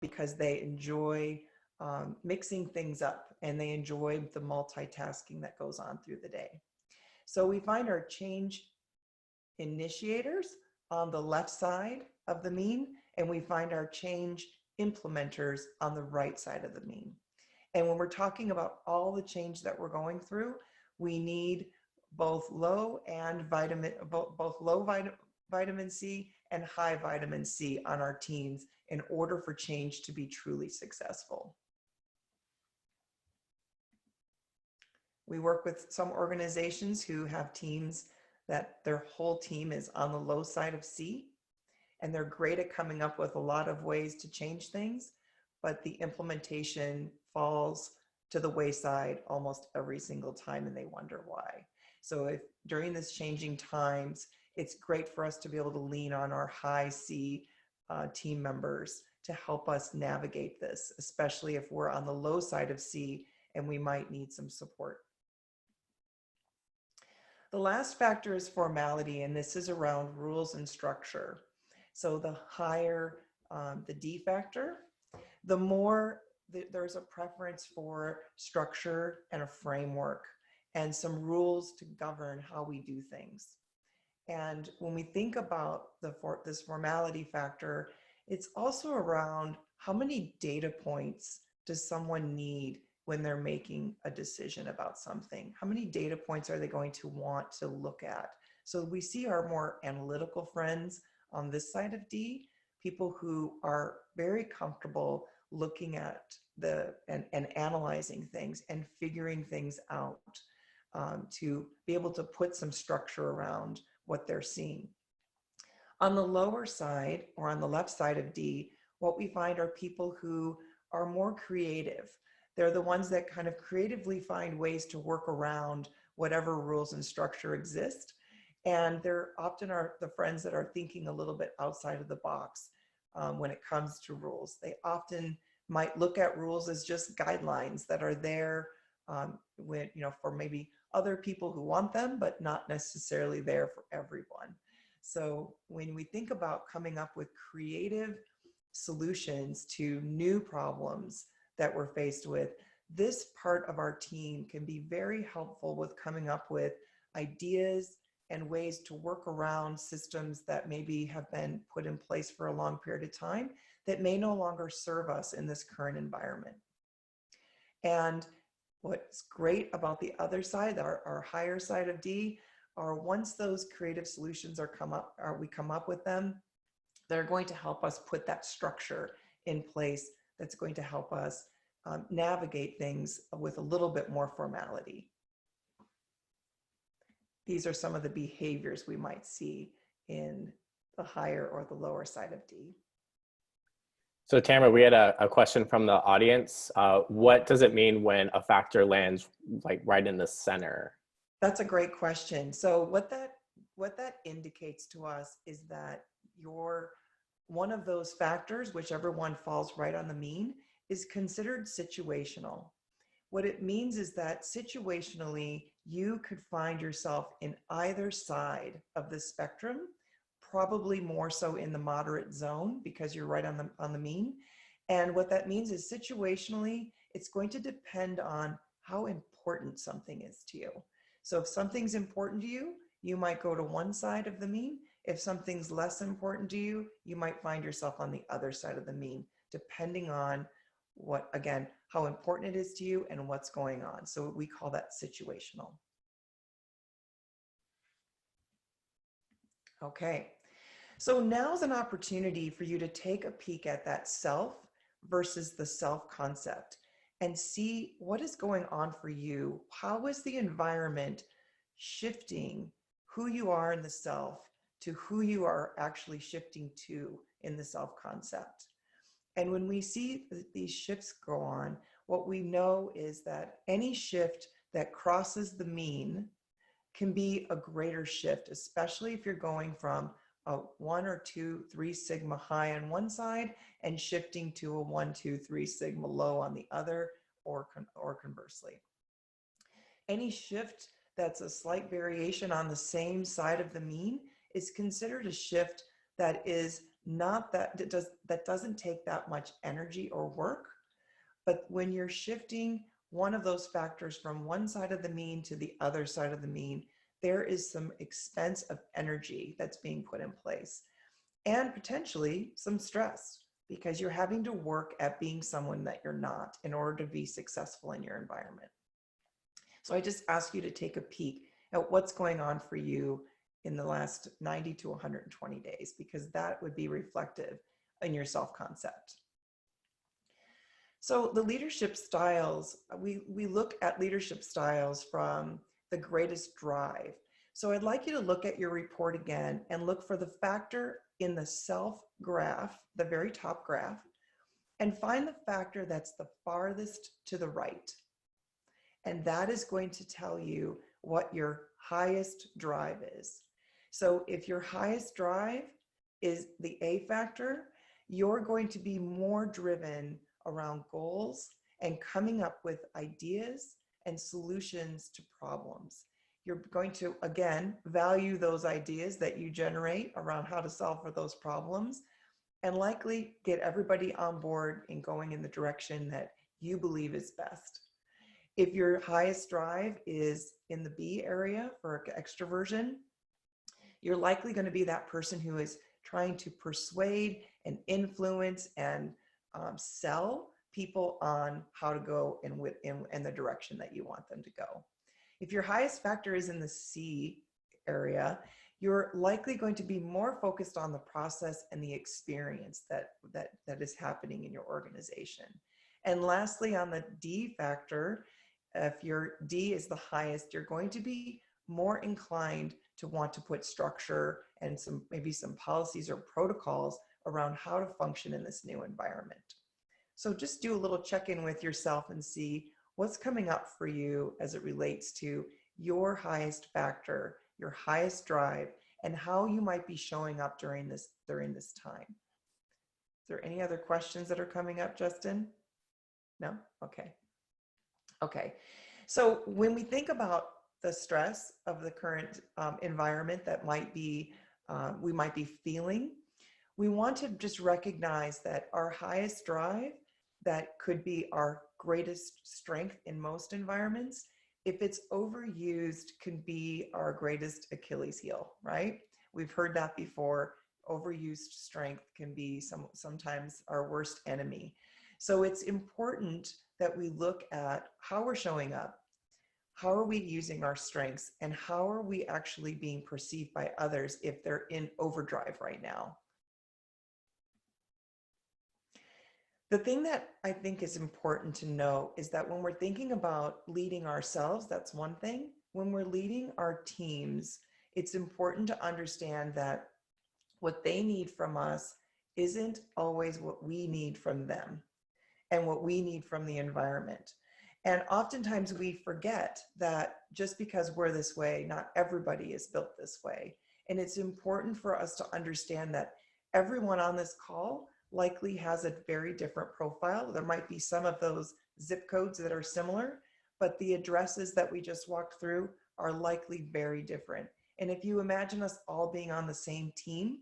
because they enjoy mixing things up, and they enjoy the multitasking that goes on through the day. So we find our change initiators on the left side of the mean, and we find our change implementers on the right side of the mean. And when we're talking about all the change that we're going through, we need both low vitamin C and high vitamin C on our teams in order for change to be truly successful. We work with some organizations who have teams that their whole team is on the low side of C, and they're great at coming up with a lot of ways to change things, but the implementation falls to the wayside almost every single time, and they wonder why. So if during this changing times, it's great for us to be able to lean on our high C team members to help us navigate this, especially if we're on the low side of C and we might need some support. The last factor is formality, and this is around rules and structure. So the higher the D factor, the more there's a preference for structure and a framework and some rules to govern how we do things. And when we think about this formality factor, it's also around how many data points does someone need when they're making a decision about something? How many data points are they going to want to look at? So we see our more analytical friends on this side of D, people who are very comfortable looking at and analyzing things and figuring things out to be able to put some structure around what they're seeing. On the lower side, or on the left side of D, what we find are people who are more creative. They're the ones that kind of creatively find ways to work around whatever rules and structure exist. And they're often the friends that are thinking a little bit outside of the box when it comes to rules. They often might look at rules as just guidelines that are there for maybe other people who want them, but not necessarily there for everyone. So when we think about coming up with creative solutions to new problems that we're faced with, this part of our team can be very helpful with coming up with ideas and ways to work around systems that maybe have been put in place for a long period of time that may no longer serve us in this current environment. And what's great about the other side, our higher side of D, are once those creative solutions we come up with them, they're going to help us put that structure in place that's going to help us navigate things with a little bit more formality. These are some of the behaviors we might see in the higher or the lower side of D. So Tamara, we had a question from the audience. What does it mean when a factor lands like right in the center? That's a great question. So what that indicates to us is that one of those factors, whichever one falls right on the mean, is considered situational. What it means is that situationally, you could find yourself in either side of the spectrum, probably more so in the moderate zone because you're right on the mean. And what that means is situationally, it's going to depend on how important something is to you. So if something's important to you, you might go to one side of the mean. If something's less important to you, you might find yourself on the other side of the mean, depending on how important it is to you and what's going on. So we call that situational. Okay, so now's an opportunity for you to take a peek at that self versus the self concept and see what is going on for you. How is the environment shifting who you are in the self to who you are actually shifting to in the self concept? And when we see these shifts go on, what we know is that any shift that crosses the mean can be a greater shift, especially if you're going from a 1 or 2, 3 sigma high on one side and shifting to a 1, 2, 3 sigma low on the other, or conversely. Any shift that's a slight variation on the same side of the mean is considered a shift that is Not that that doesn't take that much energy or work, but when you're shifting one of those factors from one side of the mean to the other side of the mean, there is some expense of energy that's being put in place, and potentially some stress, because you're having to work at being someone that you're not in order to be successful in your environment. So I just ask you to take a peek at what's going on for you in the last 90 to 120 days, because that would be reflective in your self-concept. So the leadership styles, we look at leadership styles from the greatest drive. So I'd like you to look at your report again and look for the factor in the self graph, the very top graph, and find the factor that's the farthest to the right. And that is going to tell you what your highest drive is. So if your highest drive is the A factor, you're going to be more driven around goals and coming up with ideas and solutions to problems. You're going to, again, value those ideas that you generate around how to solve for those problems, and likely get everybody on board and going in the direction that you believe is best. If your highest drive is in the B area for extroversion, you're likely going to be that person who is trying to persuade and influence and sell people on how to go in the direction that you want them to go. If your highest factor is in the C area, you're likely going to be more focused on the process and the experience that is happening in your organization. And lastly, on the D factor, if your D is the highest, you're going to be more inclined to want to put structure and maybe some policies or protocols around how to function in this new environment. So just do a little check-in with yourself and see what's coming up for you as it relates to your highest factor, your highest drive, and how you might be showing up during this time. Is there any other questions that are coming up, Justin? No? Okay. Okay. So when we think about the stress of the current environment that we might be feeling, we want to just recognize that our highest drive, that could be our greatest strength in most environments, if it's overused, can be our greatest Achilles heel, right? We've heard that before. Overused strength can be sometimes our worst enemy. So it's important that we look at how we're showing up, how are we using our strengths, and how are we actually being perceived by others if they're in overdrive right now. The thing that I think is important to know is that when we're thinking about leading ourselves, that's one thing. When we're leading our teams, it's important to understand that what they need from us isn't always what we need from them and what we need from the environment. And oftentimes we forget that just because we're this way, not everybody is built this way. And it's important for us to understand that everyone on this call likely has a very different profile. There might be some of those zip codes that are similar, but the addresses that we just walked through are likely very different. And if you imagine us all being on the same team,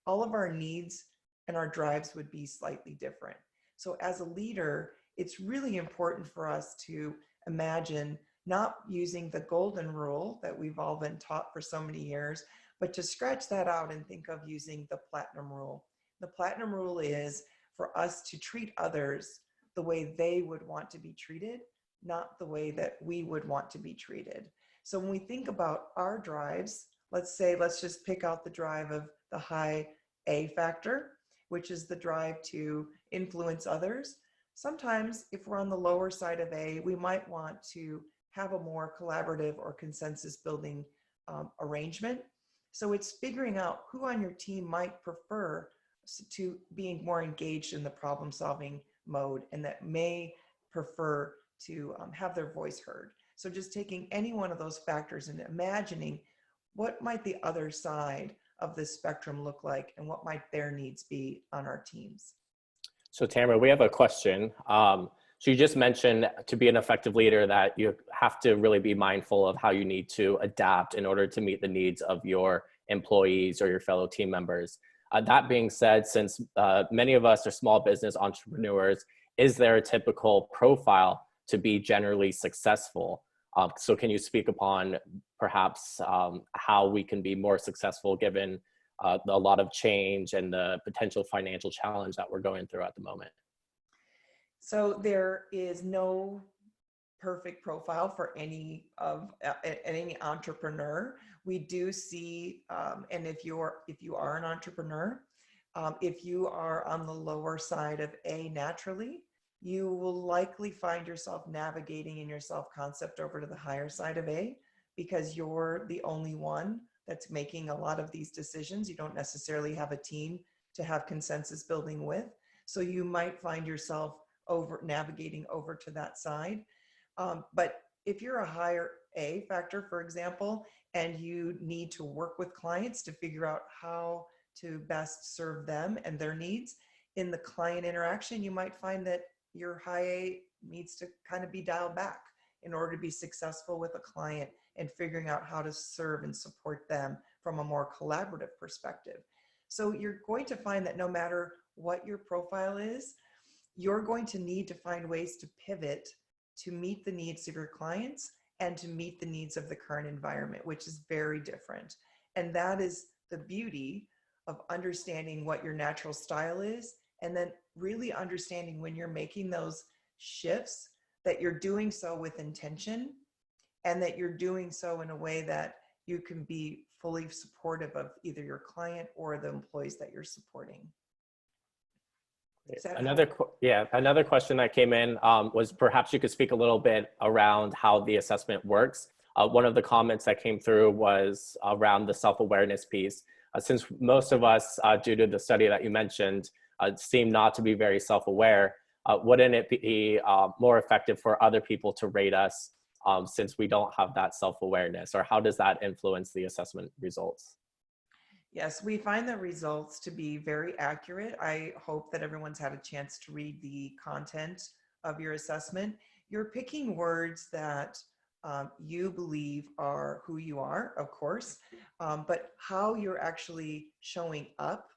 all of our needs and our drives would be slightly different. So as a leader, it's really important for us to imagine not using the golden rule that we've all been taught for so many years, but to scratch that out and think of using the platinum rule. The platinum rule is for us to treat others the way they would want to be treated, not the way that we would want to be treated. So when we think about our drives, let's just pick out the drive of the high A factor, which is the drive to influence others. Sometimes if we're on the lower side of A, we might want to have a more collaborative or consensus building arrangement. So it's figuring out who on your team might prefer to being more engaged in the problem solving mode and that may prefer to have their voice heard. So just taking any one of those factors and imagining what might the other side of this spectrum look like and what might their needs be on our teams. So Tamara, we have a question. So you just mentioned to be an effective leader that you have to really be mindful of how you need to adapt in order to meet the needs of your employees or your fellow team members. That being said, since many of us are small business entrepreneurs, is there a typical profile to be generally successful? So can you speak upon perhaps how we can be more successful given a lot of change and the potential financial challenge that we're going through at the moment? So there is no perfect profile for any entrepreneur. We do see, and if you are an entrepreneur, if you are on the lower side of A naturally, you will likely find yourself navigating in your self-concept over to the higher side of A, because you're the only one that's making a lot of these decisions. You don't necessarily have a team to have consensus building with. So you might find yourself navigating over to that side. But if you're a higher A factor, for example, and you need to work with clients to figure out how to best serve them and their needs in the client interaction, you might find that your high A needs to kind of be dialed back in order to be successful with a client and figuring out how to serve and support them from a more collaborative perspective. So you're going to find that no matter what your profile is, you're going to need to find ways to pivot to meet the needs of your clients and to meet the needs of the current environment, which is very different. And that is the beauty of understanding what your natural style is, and then really understanding when you're making those shifts that you're doing so with intention, and that you're doing so in a way that you can be fully supportive of either your client or the employees that you're supporting. Another question that came in was perhaps you could speak a little bit around how the assessment works. One of the comments that came through was around the self-awareness piece. Since most of us, due to the study that you mentioned, seem not to be very self-aware, wouldn't it be more effective for other people to rate us since we don't have that self-awareness? Or how does that influence the assessment results? Yes, we find the results to be very accurate. I hope that everyone's had a chance to read the content of your assessment. You're picking words that you believe are who you are, of course, but how you're actually showing up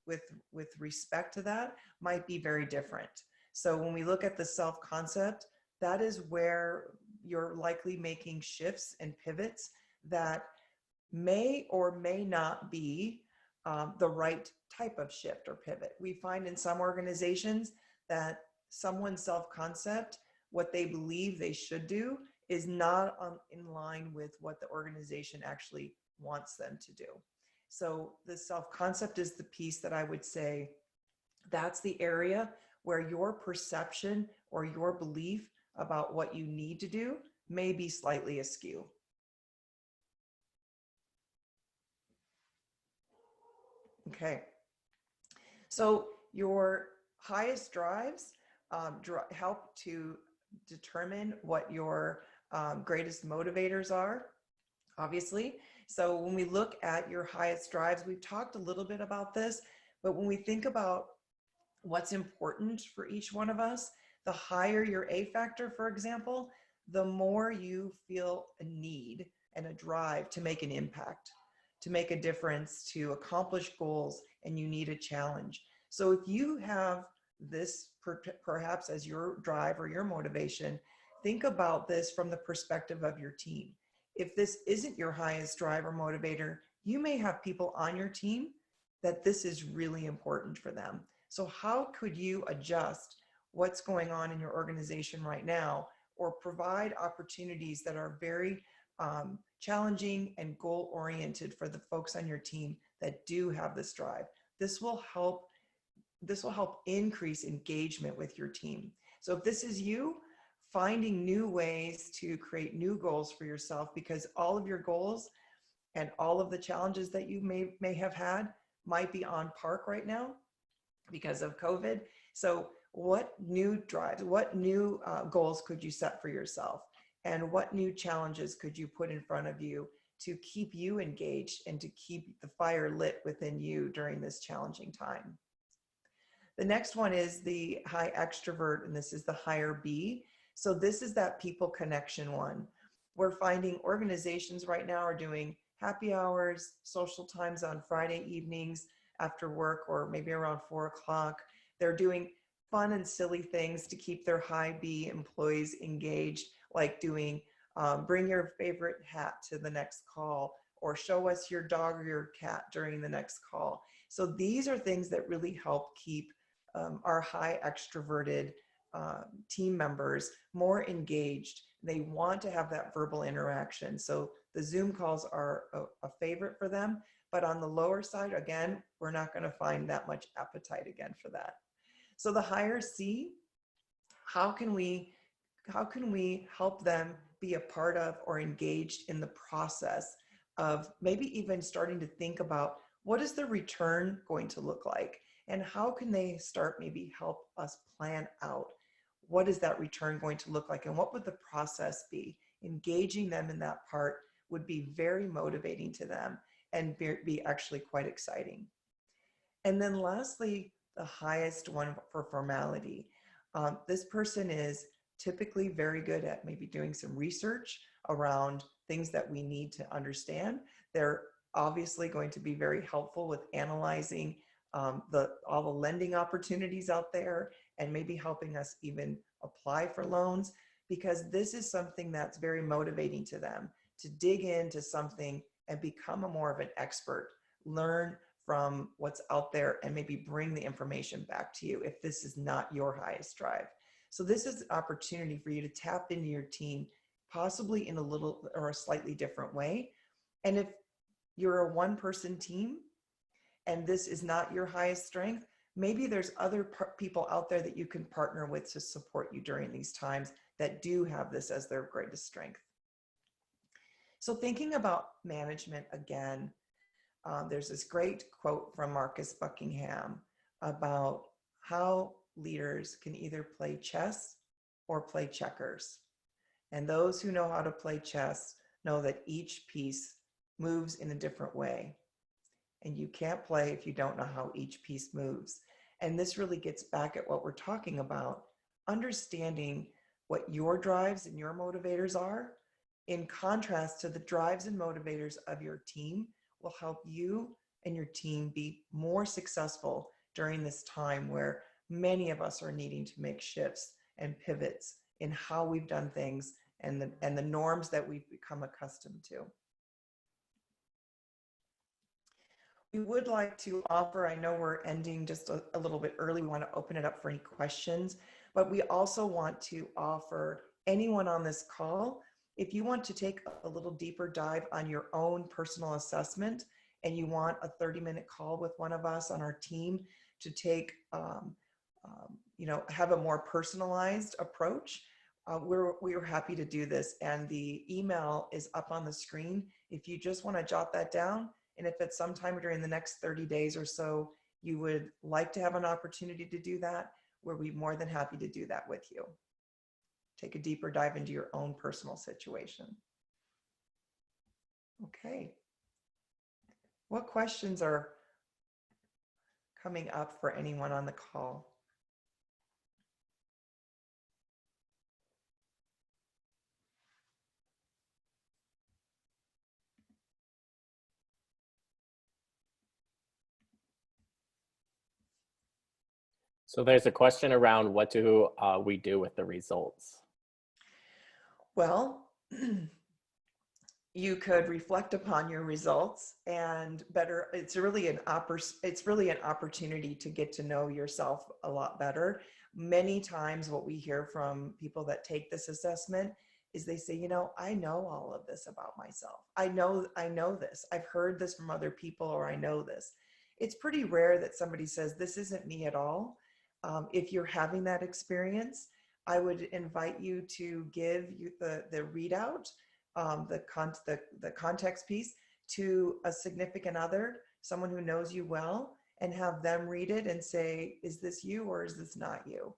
with respect to that might be very different. So when we look at the self-concept, that is where you're likely making shifts and pivots that may or may not be the right type of shift or pivot. We find in some organizations that someone's self-concept, what they believe they should do, is not in line with what the organization actually wants them to do. So the self-concept is the piece that I would say that's the area where your perception or your belief about what you need to do may be slightly askew. Okay, so your highest drives help to determine what your greatest motivators are, obviously. So when we look at your highest drives, we've talked a little bit about this, but when we think about what's important for each one of us, the higher your A factor, for example, the more you feel a need and a drive to make an impact, to make a difference, to accomplish goals, and you need a challenge. So if you have this perhaps as your drive or your motivation, think about this from the perspective of your team. If this isn't your highest drive or motivator, you may have people on your team that this is really important for them. So how could you adjust what's going on in your organization right now, or provide opportunities that are very challenging and goal-oriented for the folks on your team that do have this drive? This will help increase engagement with your team. So if this is you, finding new ways to create new goals for yourself, because all of your goals and all of the challenges that you may have had might be on park right now because of COVID. So what new drives, what new goals could you set for yourself? And what new challenges could you put in front of you to keep you engaged and to keep the fire lit within you during this challenging time? The next one is the high extrovert, and this is the higher B. So this is that people connection one. We're finding organizations right now are doing happy hours, social times on Friday evenings, after work or maybe around 4 o'clock. They're doing fun and silly things to keep their high B employees engaged, like doing bring your favorite hat to the next call, or show us your dog or your cat during the next call. So these are things that really help keep our high extroverted team members more engaged. They want to have that verbal interaction. So the Zoom calls are a favorite for them, but on the lower side, again, we're not going to find that much appetite again for that. So the higher C, how can we help them be a part of or engaged in the process of maybe even starting to think about what is the return going to look like, and how can they start maybe help us plan out what is that return going to look like, and what would the process be. Engaging them in that part would be very motivating to them and be actually quite exciting. And then lastly, the highest one for formality. This person is typically very good at maybe doing some research around things that we need to understand. They're obviously going to be very helpful with analyzing all the lending opportunities out there, and maybe helping us even apply for loans, because this is something that's very motivating to them, to dig into something and become more of an expert, learn from what's out there, and maybe bring the information back to you if this is not your highest drive. So this is an opportunity for you to tap into your team, possibly in a little or a slightly different way. And if you're a one-person team and this is not your highest strength, maybe there's other people out there that you can partner with to support you during these times that do have this as their greatest strength. So thinking about management again, there's this great quote from Marcus Buckingham about how leaders can either play chess or play checkers. And those who know how to play chess know that each piece moves in a different way. And you can't play if you don't know how each piece moves. And this really gets back at what we're talking about, understanding what your drives and your motivators are, in contrast to the drives and motivators of your team, will help you and your team be more successful during this time where many of us are needing to make shifts and pivots in how we've done things and the norms that we've become accustomed to. We would like to offer, I know we're ending just a little bit early, we want to open it up for any questions, but we also want to offer anyone on this call, if you want to take a little deeper dive on your own personal assessment and you want a 30-minute call with one of us on our team to take, have a more personalized approach, we're happy to do this. And the email is up on the screen. If you just want to jot that down, and if at some time during the next 30 days or so, you would like to have an opportunity to do that, we'll be more than happy to do that with you. Take a deeper dive into your own personal situation. Okay. What questions are coming up for anyone on the call? So there's a question around what do we do with the results? Well, you could reflect upon your results and it's really an opportunity to get to know yourself a lot better. Many times what we hear from people that take this assessment is they say, I know all of this about myself. I know this. I've heard this from other people, or I know this. It's pretty rare that somebody says, this isn't me at all. If you're having that experience, I would invite you to give you the readout, the context piece, to a significant other, someone who knows you well, and have them read it and say, is this you or is this not you?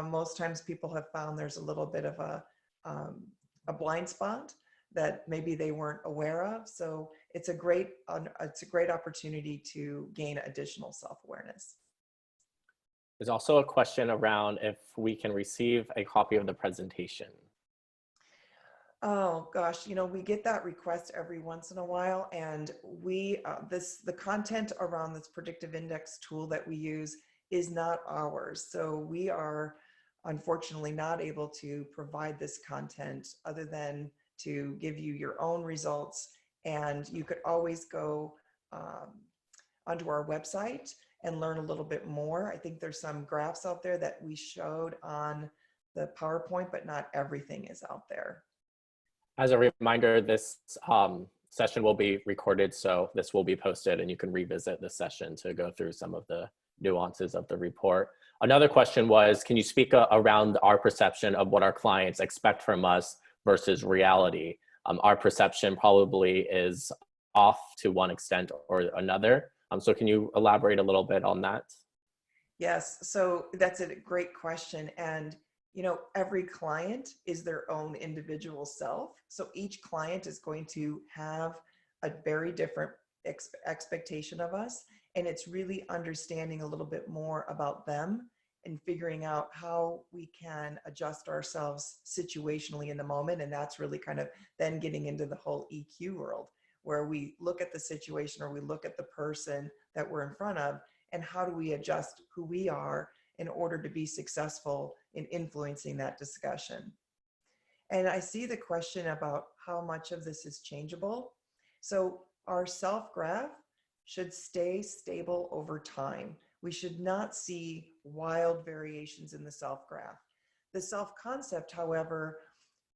Most times people have found there's a little bit of a blind spot that maybe they weren't aware of. So it's a great opportunity to gain additional self-awareness. There's also a question around if we can receive a copy of the presentation. Oh gosh, we get that request every once in a while, and the content around this predictive index tool that we use is not ours. So we are unfortunately not able to provide this content other than to give you your own results. And you could always go onto our website and learn a little bit more. I think there's some graphs out there that we showed on the PowerPoint, but not everything is out there. As a reminder, this session will be recorded, so this will be posted and you can revisit the session to go through some of the nuances of the report. Another question was, can you speak around our perception of what our clients expect from us versus reality? Our perception probably is off to one extent or another. So can you elaborate a little bit on that? Yes, so that's a great question. And every client is their own individual self. So each client is going to have a very different expectation of us. And it's really understanding a little bit more about them and figuring out how we can adjust ourselves situationally in the moment. And that's really kind of then getting into the whole EQ world, where we look at the situation or we look at the person that we're in front of, and how do we adjust who we are in order to be successful in influencing that discussion. And I see the question about how much of this is changeable. So our self graph should stay stable over time. We should not see wild variations in the self graph. The self concept, however,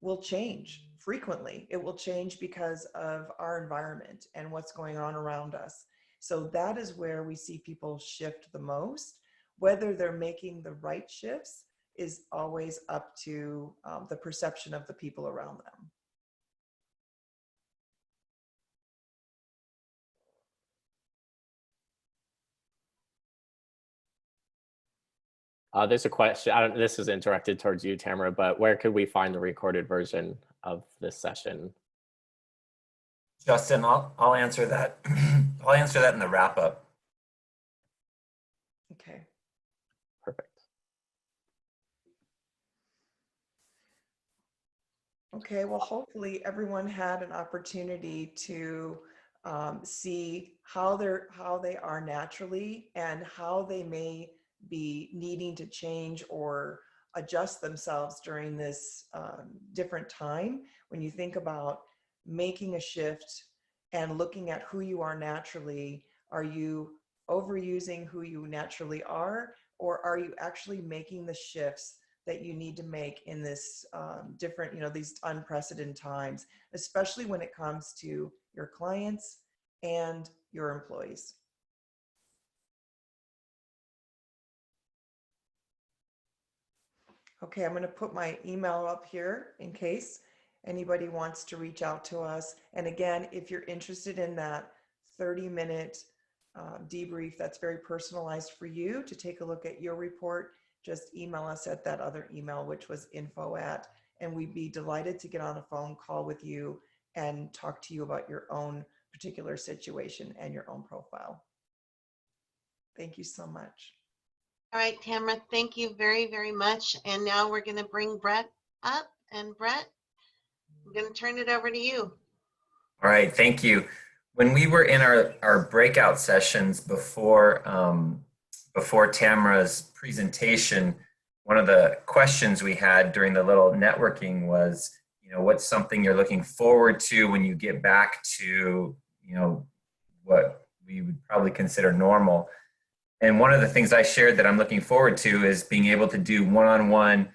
will change frequently. It will change because of our environment and what's going on around us. So that is where we see people shift the most. Whether they're making the right shifts is always up to the perception of the people around them. There's a question, this is directed towards you, Tamara, but where could we find the recorded version of this session? Justin, I'll answer that. I'll answer that in the wrap up. Okay. Perfect. Okay, well, hopefully everyone had an opportunity to see how they are naturally and how they may be needing to change or adjust themselves during this different time. When you think about making a shift and looking at who you are naturally, are you overusing who you naturally are, or are you actually making the shifts that you need to make in this different, these unprecedented times, especially when it comes to your clients and your employees? Okay, I'm going to put my email up here in case anybody wants to reach out to us. And again, if you're interested in that 30-minute debrief that's very personalized for you to take a look at your report, just email us at that other email, which was info@, and we'd be delighted to get on a phone call with you and talk to you about your own particular situation and your own profile. Thank you so much. All right, Tamara, thank you very, very much. And now we're going to bring Brett up. And Brett, I'm going to turn it over to you. All right, thank you. When we were in our breakout sessions before Tamara's presentation, one of the questions we had during the little networking was, what's something you're looking forward to when you get back to, what we would probably consider normal. And one of the things I shared that I'm looking forward to is being able to do one-on-one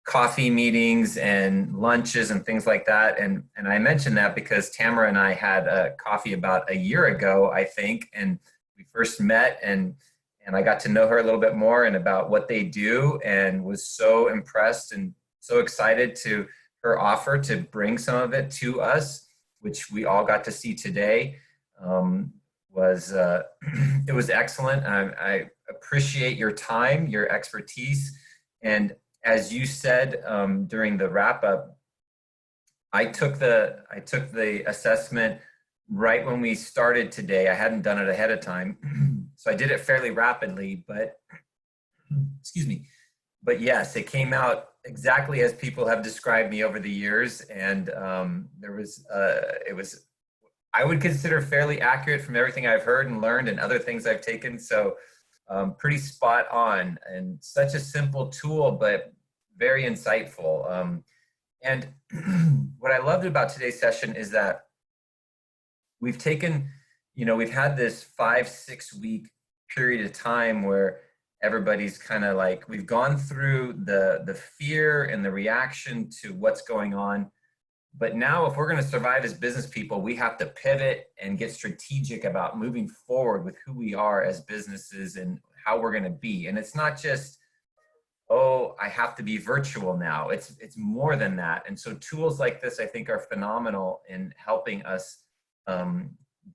coffee meetings and lunches and things like that. And I mentioned that because Tamara and I had a coffee about a year ago, I think, and we first met and I got to know her a little bit more and about what they do, and was so impressed and so excited to her offer to bring some of it to us, which we all got to see today. It was excellent. I appreciate your time, your expertise. And as you said during the wrap up, I took the assessment right when we started today. I hadn't done it ahead of time. So I did it fairly rapidly, but excuse me. But yes, it came out exactly as people have described me over the years. And it was, I would consider fairly accurate from everything I've heard and learned and other things I've taken. So pretty spot on, and such a simple tool, but very insightful. And what I loved about today's session is that we've taken, we've had this 5-6 week period of time where everybody's kind of like, we've gone through the fear and the reaction to what's going on. But now if we're going to survive as business people, we have to pivot and get strategic about moving forward with who we are as businesses and how we're going to be. And it's not just, oh, I have to be virtual now. It's more than that. And so tools like this, I think, are phenomenal in helping us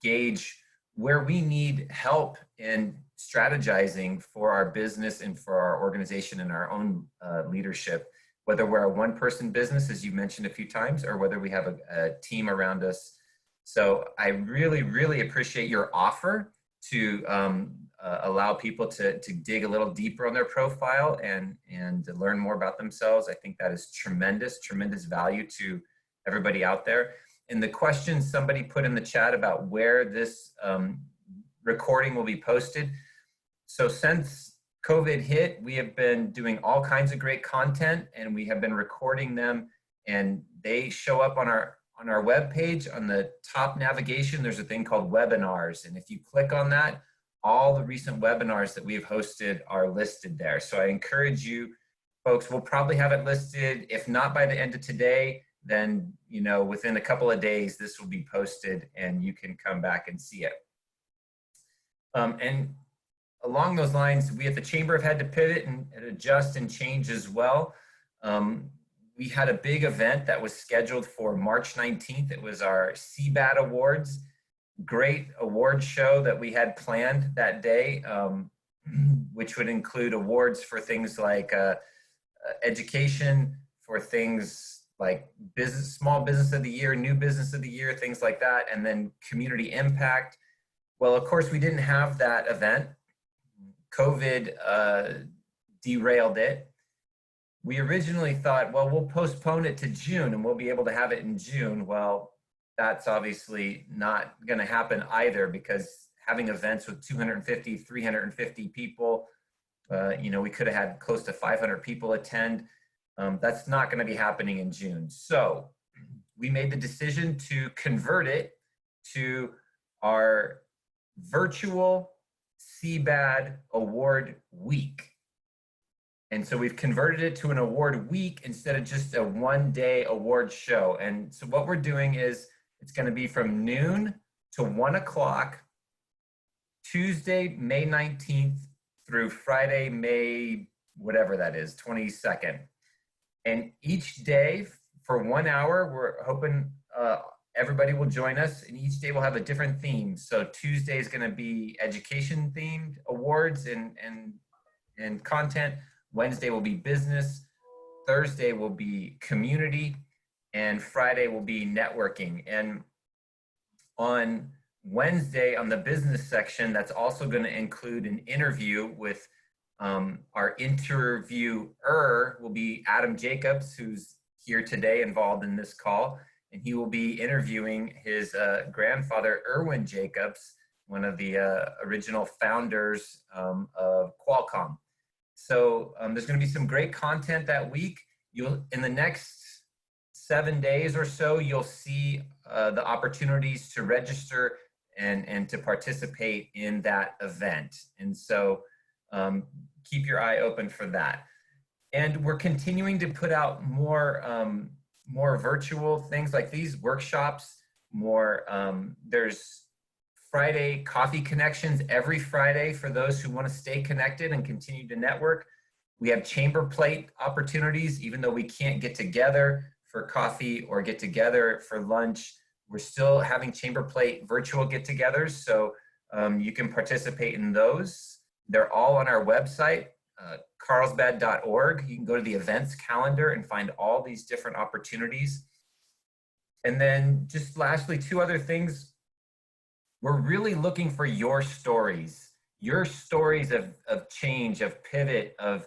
gauge where we need help in strategizing for our business and for our organization and our own leadership, whether we're a one-person business, as you mentioned a few times, or whether we have a team around us. So I really, really appreciate your offer to allow people to dig a little deeper on their profile and to learn more about themselves. I think that is tremendous, tremendous value to everybody out there. And the question somebody put in the chat about where this recording will be posted. So since COVID hit, we have been doing all kinds of great content, and we have been recording them, and they show up on our webpage. On the top navigation, there's a thing called webinars. And if you click on that, all the recent webinars that we've hosted are listed there. So I encourage you folks, we'll probably have it listed. If not by the end of today, then, within a couple of days, this will be posted and you can come back and see it. And along those lines, we at the Chamber have had to pivot and adjust and change as well. We had a big event that was scheduled for March 19th. It was our CBAT Awards. Great award show that we had planned that day, which would include awards for things like education, for things like small business of the year, new business of the year, things like that, and then community impact. Well, of course, we didn't have that event. COVID derailed it. We originally thought, well, we'll postpone it to June and we'll be able to have it in June. Well, that's obviously not going to happen either, because having events with 250, 350 people, we could have had close to 500 people attend. That's not going to be happening in June. So we made the decision to convert it to our virtual CBAD Award Week. And so we've converted it to an award week instead of just a one-day award show. And so what we're doing is it's going to be from noon to 1 o'clock, Tuesday, May 19th through Friday, May, whatever that is, 22nd. And each day for 1 hour, we're hoping everybody will join us, and each day we'll have a different theme. So Tuesday is going to be education themed awards and content. Wednesday will be business. Thursday will be community, and Friday will be networking. And on Wednesday, on the business section, that's also going to include an interview with our interviewer will be Adam Jacobs, who's here today involved in this call. And he will be interviewing his grandfather, Irwin Jacobs, one of the original founders of Qualcomm. So there's going to be some great content that week. In the next 7 days or so, you'll see the opportunities to register and to participate in that event. And so keep your eye open for that. And we're continuing to put out more virtual things like these workshops, there's Friday coffee connections every Friday for those who want to stay connected and continue to network. We have chamber plate opportunities, even though we can't get together for coffee or get together for lunch. We're still having chamber plate virtual get-togethers, so you can participate in those. They're all on our website, carlsbad.org. You can go to the events calendar and find all these different opportunities. And then just lastly, 2 other things. We're really looking for your stories of change, of pivot, of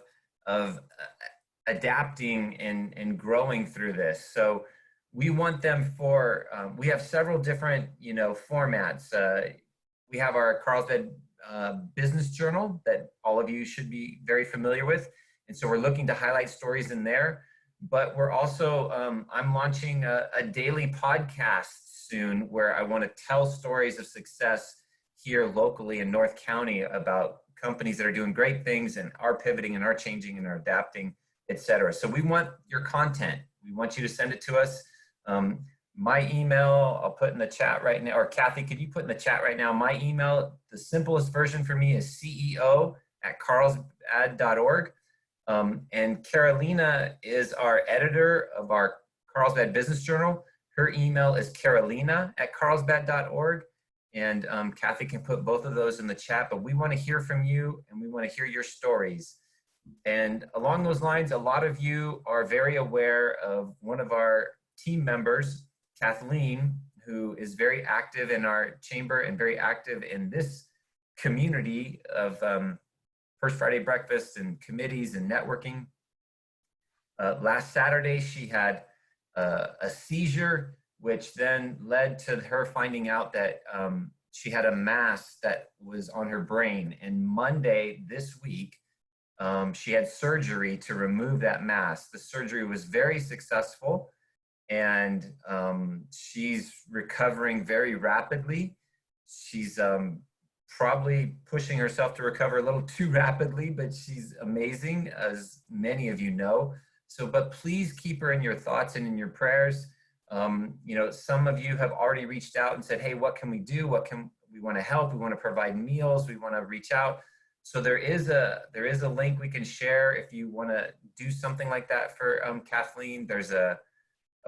adapting and growing through this. So we want them for, we have several different, formats. We have our Carlsbad Business Journal that all of you should be very familiar with. And so we're looking to highlight stories in there. But we're also, I'm launching a daily podcast soon where I want to tell stories of success here locally in North County about companies that are doing great things and are pivoting and are changing and are adapting, et cetera. So we want your content. We want you to send it to us. My email, I'll put in the chat right now, or Kathy, could you put in the chat right now? My email, the simplest version for me is ceo@carlsbad.org. And Carolina is our editor of our Carlsbad Business Journal. Her email is carolina@carlsbad.org. And Kathy can put both of those in the chat, but we want to hear from you and we want to hear your stories. And along those lines, a lot of you are very aware of one of our team members, Kathleen, who is very active in our chamber and very active in this community of First Friday breakfast and committees and networking. Last Saturday, she had a seizure, which then led to her finding out that she had a mass that was on her brain. And Monday this week, she had surgery to remove that mass. The surgery was very successful, and she's recovering very rapidly. She's probably pushing herself to recover a little too rapidly, but she's amazing, as many of you know. So, but please keep her in your thoughts and in your prayers. Some of you have already reached out and said, hey, what can we do? We want to help. We want to provide meals. We want to reach out. So there is a link we can share if you want to do something like that for Kathleen. There's a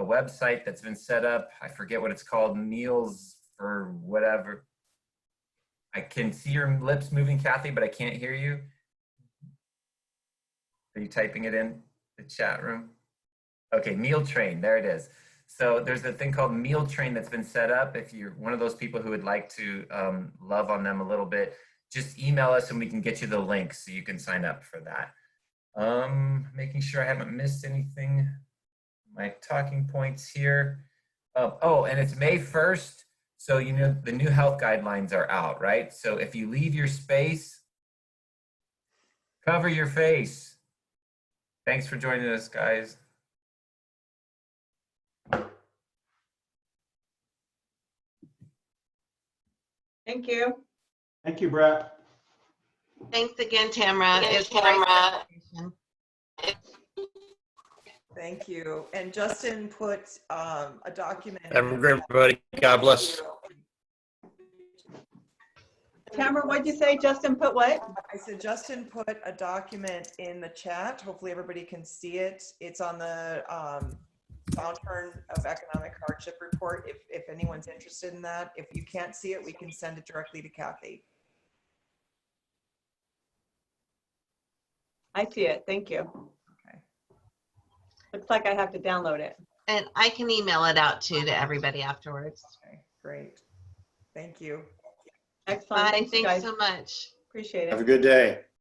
website that's been set up. I forget what it's called, Meals for whatever. I can see your lips moving, Kathy, but I can't hear you. Are you typing it in the chat room? Okay, Meal Train, there it is. So there's a thing called Meal Train that's been set up. If you're one of those people who would like to love on them a little bit, just email us and we can get you the link so you can sign up for that. Making sure I haven't missed anything. My talking points here. Oh, and it's May 1st. So, the new health guidelines are out, right? So if you leave your space, cover your face. Thanks for joining us, guys. Thank you. Thank you, Brett. Thanks again, Tamara. Thanks, It's Tamara. Thank you. And Justin put a document. Everybody, God bless. Tamara, what'd you say? Justin put what? I said Justin put a document in the chat. Hopefully everybody can see it. It's on the Downturn of Economic Hardship report. If anyone's interested in that, if you can't see it, we can send it directly to Kathy. I see it. Thank you. Okay. Looks like I have to download it. And I can email it out too to everybody afterwards. Okay, great. Thank you. Excellent. Bye. Thanks, you Thanks guys. so much. Appreciate it. Have a good day.